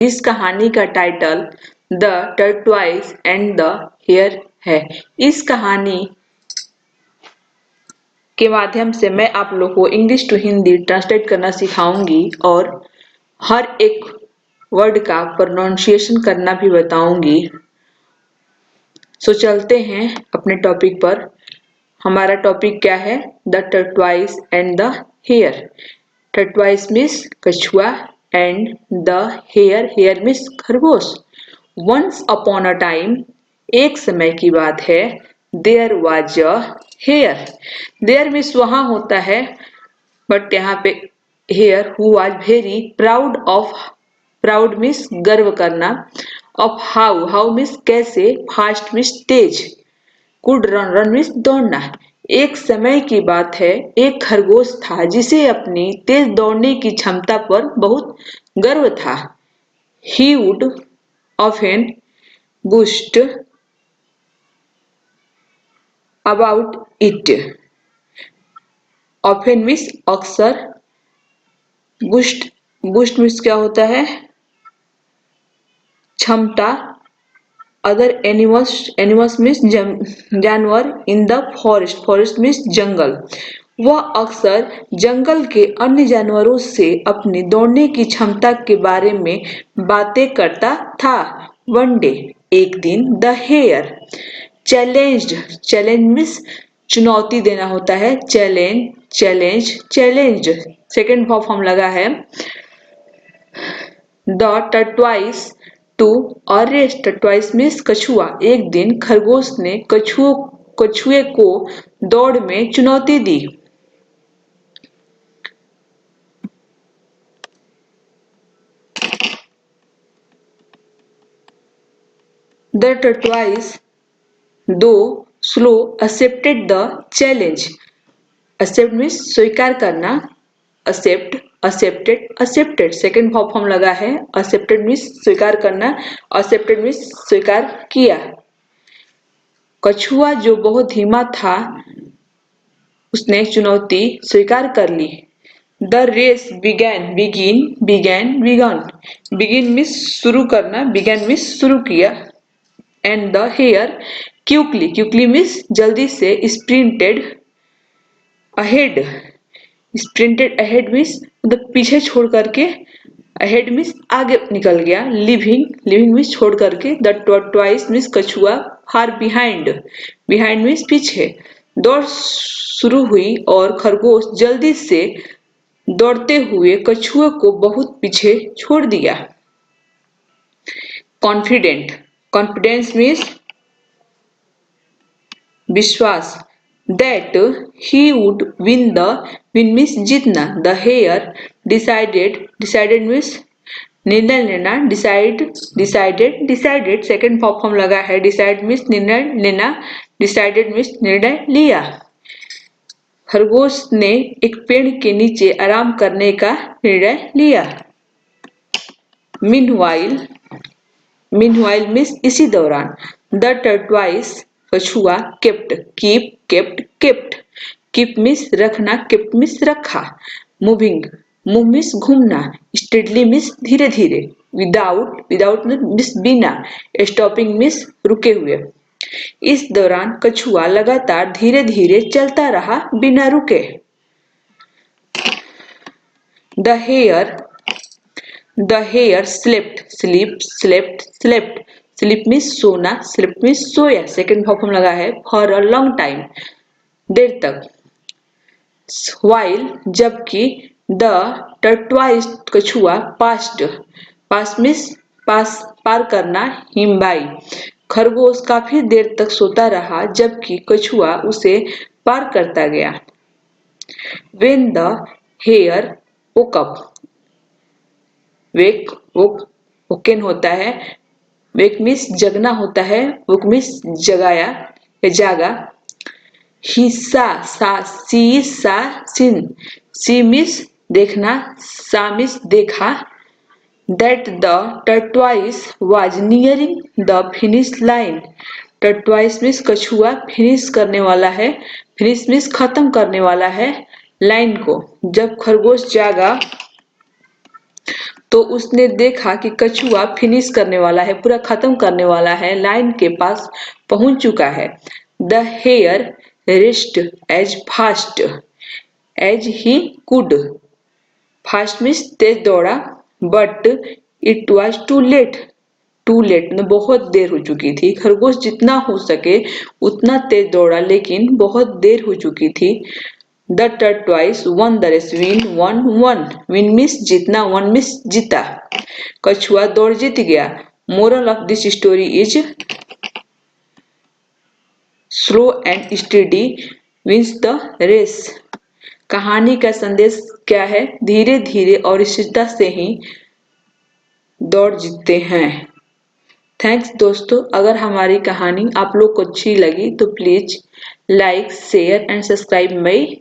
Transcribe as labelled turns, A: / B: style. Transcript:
A: इस कहानी का title the tortoise and the hare है। इस कहानी के माध्यम से मैं आप लोग को इंग्लिश टू हिंदी ट्रांसलेट करना सिखाऊंगी और हर एक वर्ड का प्रोनाउंसिएशन करना भी बताऊंगी। सो चलते हैं अपने टॉपिक पर। हमारा टॉपिक क्या है? The tortoise and the hare. Tortoise means कछुआ एंड द हेयर मीन्स खरगोश। वंस अपॉन अ टाइम, एक समय की बात है, there was a hare. There means वहां होता है, बट यहाँ पे hare who was very proud of, proud means गर्व करना, ऑफ हाउ मीन्स कैसे, फास्ट मीन्स तेज, कुड रन मीन्स दौड़ना। एक समय की बात है, एक खरगोश था जिसे अपनी तेज दौड़ने की क्षमता पर बहुत गर्व था। He would often boast about it. often means अक्सर, boast मीन्स क्या होता है? क्षमता। अदर एनिमल्स मीन्स जानवर। इन द फॉरेस्ट मीन्स जंगल। वह अक्सर जंगल के अन्य जानवरों से अपनी दौड़ने की क्षमता के बारे में बातें करता था। वन डे, एक दिन, द हेयर चैलेंज मीन्स चुनौती देना होता है। चैलेंज सेकेंड फॉर्म लगा है। The tortoise to a race. Tortoise means कछुआ। एक दिन खरगोश ने कछुए को दौड़ में चुनौती दी। The tortoise though slow accepted the challenge. Accept means स्वीकार करना। एक्सेप्टेड सेकेंड फॉर्म लगा है। एक्सेप्टेड मीन्स स्वीकार करना, एक्सेप्टेड मीन्स स्वीकार किया। कछुआ जो बहुत धीमा था, उसने चुनौती स्वीकार कर ली। द रेस बिगन मीन्स शुरू करना, बिगन मीन्स शुरू किया। And the hare quickly means जल्दी से, स्प्रिंटेड अहेड मीन्स मतलब पीछे छोड़ करके, अहेड मीन्स आगे निकल गया। लिविंग मीन्स छोड़ करके। द टर्टवाइस मीन्स कछुआ, फार बिहाइंड मीन्स पीछे। दौड़ शुरू हुई और खरगोश जल्दी से दौड़ते हुए कछुए को बहुत पीछे छोड़ दिया। कॉन्फिडेंस मीन्स विश्वास। That he would win means जीतना। The hare decided means निर्णय लेना। डिसाइडेड सेकेंड फॉर्म लगा है। डिसाइड मीन्स निर्णय लेना, डिसाइडेड मीन्स निर्णय लिया। खरगोश ने एक पेड़ के नीचे आराम करने का निर्णय लिया। मीनवाइल मीन्स इसी दौरान। द टर्टवाइस कछुआ कीप मीन्स रखना, केप्ट मीन्स रखा। मूव मीन्स घूमना। स्टेडली मीन्स धीरे धीरे। विदाउट मीन्स बिना। स्टॉपिंग मीन्स रुके हुए। इस दौरान कछुआ लगातार धीरे धीरे चलता रहा, बिना रुके। द हेयर स्लीप मीन्स सोना, स्लिप मीन्स सोया। सेकेंड फॉर्म लगा है। फॉर अ लॉन्ग टाइम, देर तक। वाइल जबकि, द टर्टवाइस कछुआ पास्ट मीन्स पार करना, हिम बाई। खरगोश काफी देर तक सोता रहा जबकि कछुआ उसे पार करता गया। When the hare woke up, woken होता है। वेक मीन्स जगना होता है, वोक मीन्स जगाया या जागा। सी मीन्स देखना, सा मीन्स देखा। That the tortoise was nearing the finish line. Tortoise means कछुआ फिनिश करने वाला है, फिनिश मीन्स खत्म करने वाला है लाइन को। जब खरगोश जागा तो उसने देखा कि कछुआ फिनिश करने वाला है, पूरा खत्म करने वाला है, लाइन के पास पहुंच चुका है। The hare raced as fast as he could. Fast means तेज दौड़ा, but it was too late. Too late मतलब बहुत देर हो चुकी थी। खरगोश जितना हो सके उतना तेज दौड़ा, लेकिन बहुत देर हो चुकी थी। The tortoise won the race. Win won won. Win means जीतना, वन मिस जीता। कछुआ दौड़ जीत गया। Moral of this story is slow and steady wins the race. कहानी का संदेश क्या है? धीरे धीरे और स्थिरता से ही दौड़ जीतते हैं। थैंक्स दोस्तों, अगर हमारी कहानी आप लोग को अच्छी लगी तो please like share and subscribe my